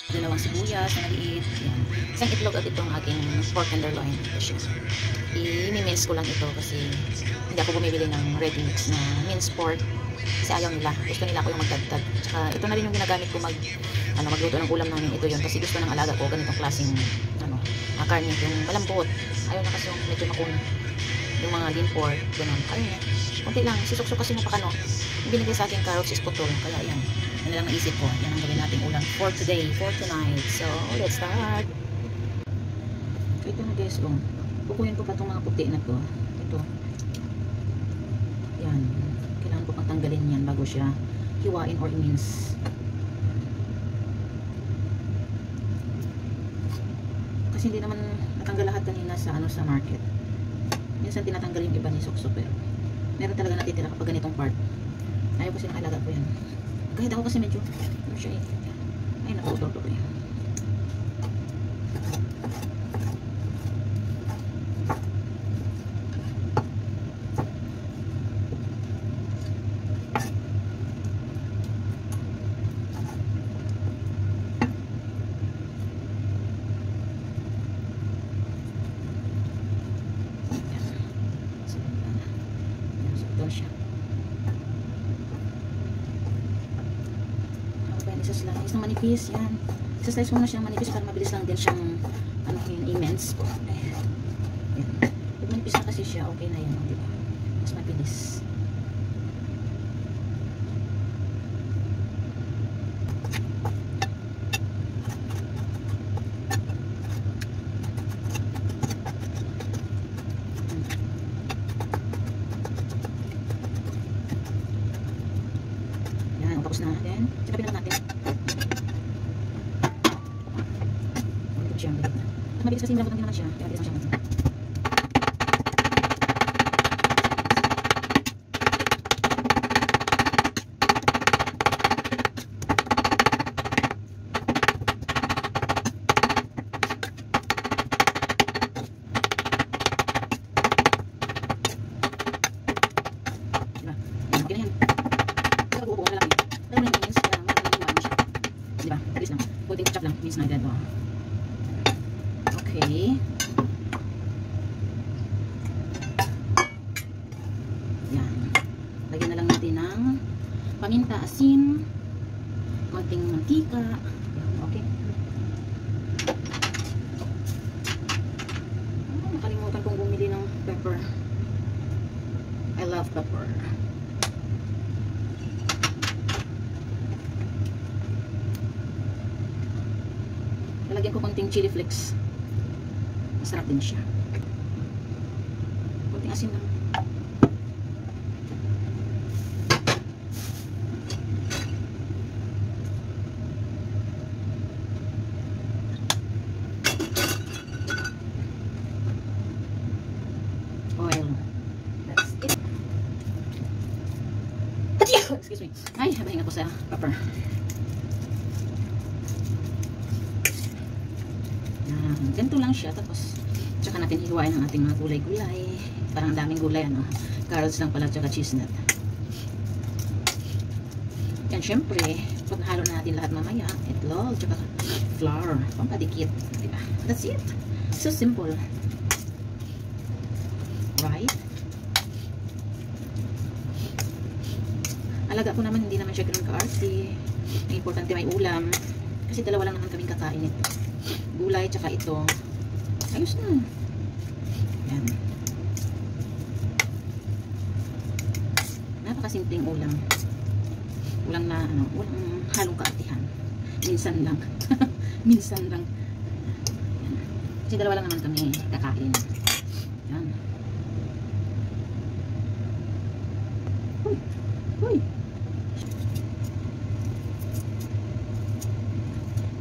Dalawang sibuyas na maliit. Yan. Isang itlog at itong aking pork tenderloin. Ito siya. I-mince ko lang ito kasi hindi ako bumibili ng ready mix na minced pork. Kasi ayaw nila. Gusto nila ako yung magdagdag. Tsaka ito na rin yung ginagamit ko magluto ng ulam namin. Ito yun. Kasi gusto ng alaga ko ganitong klaseng karne. Yung malambot. Ayaw na kasi yung medyo makun. Yung mga lean pork. Ganun. Ayaw niya. Kunti lang. Sisok-sok kasi mapakano. Yung binigay sa akin carrots is putol. Kaya yan. Yan lang naisip ko. Yan ang gawin nating ulam for today, for tonight. So, let's start. So, ito na guys. Kukunin ko pa itong mga puti na to. Ito. Yan. Kailangan ko pang tanggalin yan bago siya hiwain or i-mince. Kasi hindi naman natanggal lahat kanina sa market. Minsan tinatanggal yung iba ni Sokso, pero meron talaga natitira kapag ganitong part. Ayaw ko silang alaga ko yan. Kahit ako kasi medyo siya ay naputol ko yan. Siya. Isa-slice na manipis, yan. Isa-slice ko na siyang manipis para mabilis lang din siyang immense. Ayan. Pag manipis na kasi siya, okay na yan, diba? Mas mabilis. Tapos na natin. Sikapin na natin. Ulit siya. Mabilis kasi nilabot lang din naman siya. Kaya mabilis lang siya. Diba? Ganyan. Kapag uupo ko na lang eh. Diba? Alis lang. Pwede ketchup lang. Mince na agad. Oh. Okay. Yan. Lagyan na lang natin ng paminta, asin, konting mantika. Okay. Oh, nakalimutan kong bumili ng pepper. I love pepper. Lalagyan ko konting chili flakes. Masarap din siya. Konting asin lang. Oil. That's it. Excuse me. Ay, habahin ako sa pepper. Ganito lang siya. Tapos tsaka natin hiwain ang ating mga gulay-gulay. Parang daming gulay, ano. Carrots lang pala, tsaka cheese nut. Yan, syempre pag halo na natin lahat mamaya, itlog, tsaka flour, pampadikit, diba? That's it. So simple, right? Alaga ko naman, hindi naman siya ganoon ka-artsy. Importante may ulam kasi dalawa lang naman kaming kakain ito. Gulay, tsaka ito. Ayos na. Yan. Napakasimpleng ulam. Ulam na, walang halong kaartihan. Minsan lang. Minsan lang. Yan. Kasi dalawa lang naman kami kakain. Yan. Uy! Uy!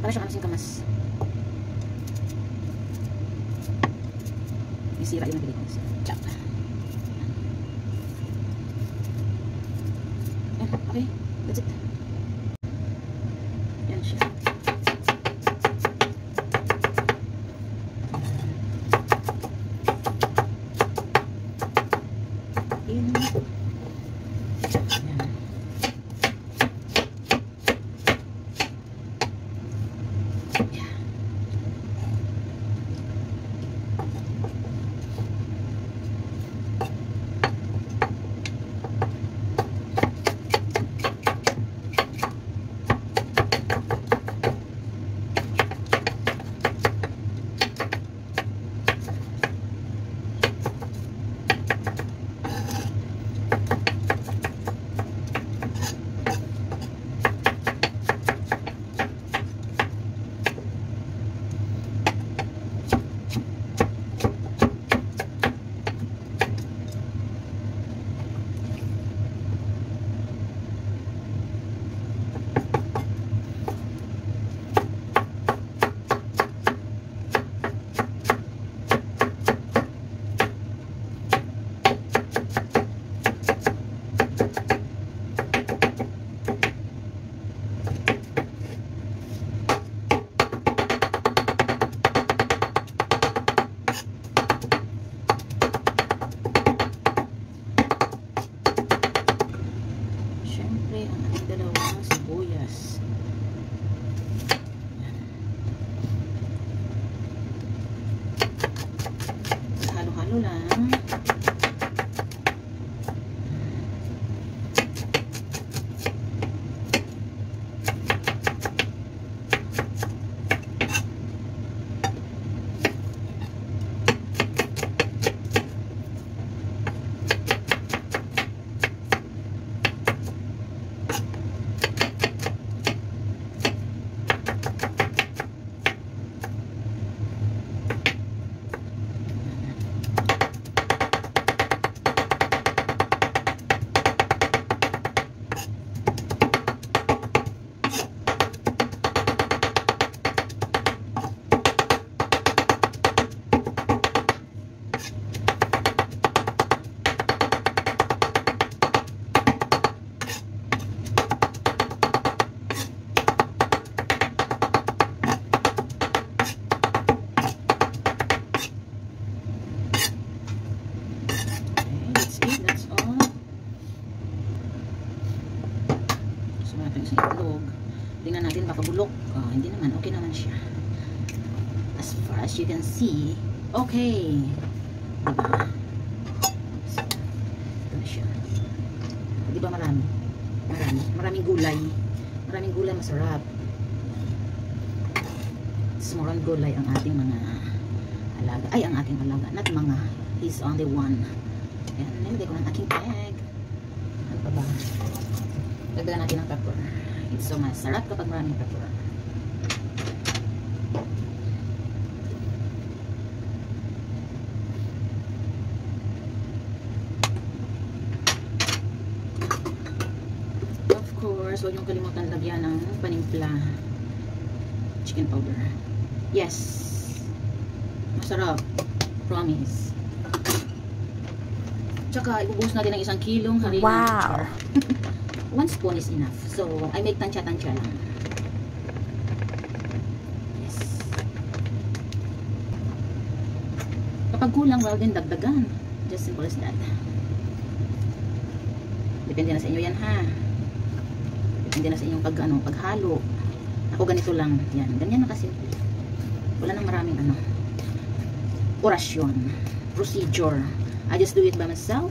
Para siyang kasing kamas. Sira yung nabilis. Chop. Okay. That's it. Yan siya. Yan. Halo-halo lang. Sa itlog. Tingnan natin baka bulok. Hindi naman. Okay naman siya. As far as you can see, okay. Diba? So, ito na siya. Diba marami? Maraming gulay. Maraming gulay, masarap. More on gulay ang ating mga alaga. Ay, ang ating alaga. Not mga. He's only one. Ayan, nilagay ko ng aking egg. Ano pa ba? Dagdagan natin ng pepper. It's so masarap kapag maraming pepper. Of course, huwag niyong kalimutan lagyan ng panimpla. Chicken powder. Yes. Masarap. Promise. Tsaka, ibubuhos natin ng 1 kilong harina. Wow! 1 spoon is enough. So, I make tansya-tansya lang. Yes. Kapag kulang, well, din dagdagan. Just simple as that. Depende na sa inyo yan, ha? Depende na sa inyong paghalo. Ako ganito lang. Yan. Ganyan na kasi. Wala nang maraming orasyon. Procedure. I just do it by myself.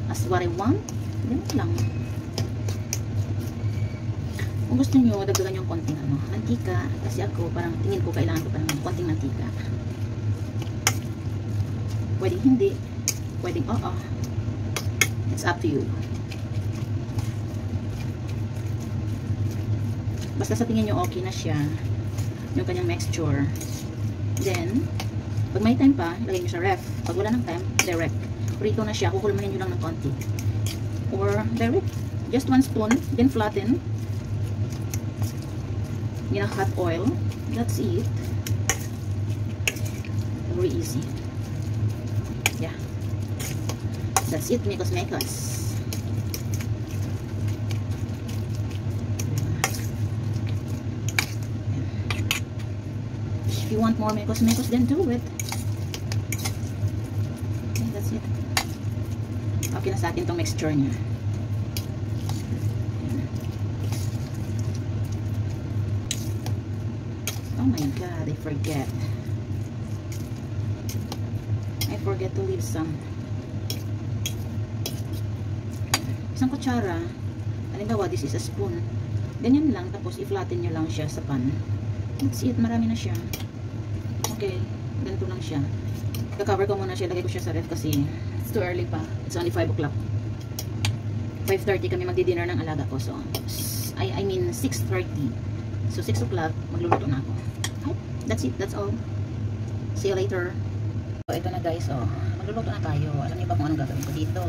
As what I want. Ganun lang. Kung gusto nyo, dagdagan yung konting mantika. Kasi ako, parang tingin ko, kailangan ko parang konting mantika. Pwedeng hindi. Pwedeng oo. It's up to you. Basta sa tingin nyo okay na siya, yung kanyang mixture. Then, pag may time pa, lagay nyo sa ref. Pag wala ng time, direct. Prito na siya, kukulmanin nyo lang ng konti. Or direct, just 1 spoon, then flatten. In a hot oil. That's it. Very easy. Yeah. That's it, mekos. If you want more mekos, then do it. Okay, that's it. Okay na sa atin tong mixture niya. Oh my God, I forget. I forget to leave some. Isang kutsara, halimbawa this is a spoon, ganyan lang, tapos i-flatten nyo lang siya sa pan. That's it, marami na siya. Okay, ganito lang siya. Ka-cover ko muna siya, lagay ko siya sa ref kasi it's too early pa. It's only 5 o'clock. 5:30 kami magdi-dinner ng alaga ko. So, I mean 6:30. So, 6 o'clock, magluluto na ako. That's it, that's all. See you later. So, ito na guys, oh. Magluluto na tayo. Alam niyo ba kung anong gagawin ko dito?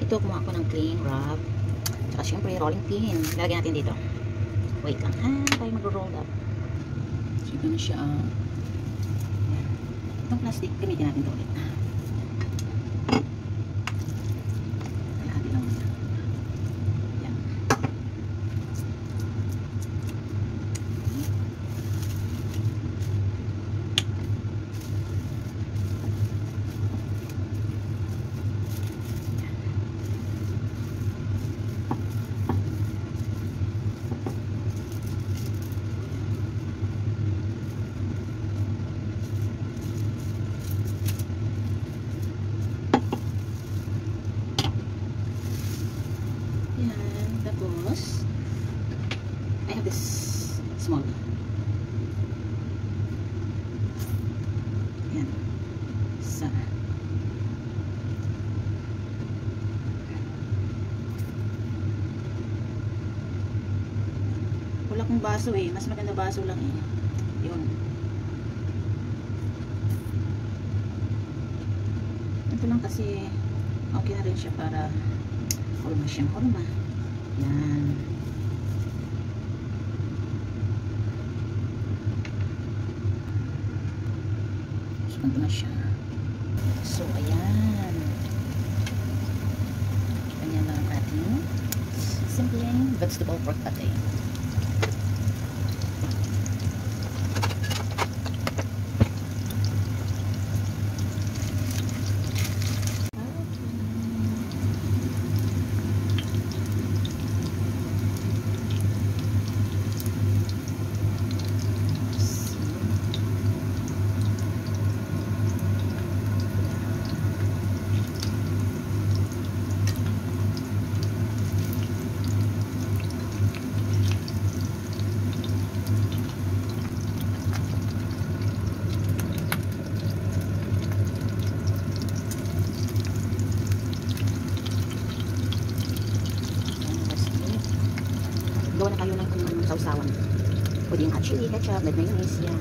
Ito, kumuha ko ng cling wrap. Tsaka syempre, rolling pin. Lalagyan natin dito. Wait lang, ha? Tayo mag-roll up. So, ito na siya, itong plastic, gamitin natin ito ulit. Kalahati lang muna. Yan. Tapos, I have this small. Yan. Sa. Wala kong baso eh. Mas maganda baso lang eh. Yun. Ito lang kasi okay na rin siya para horma siyang horma. Yan. Ganito na siya. So, ayan. Ganyan lang ang ating simpleng vegetable pork pate. Gawa na tayo ng sausawan. Pwede yung hot chili, ketchup, mayonnaise, yan.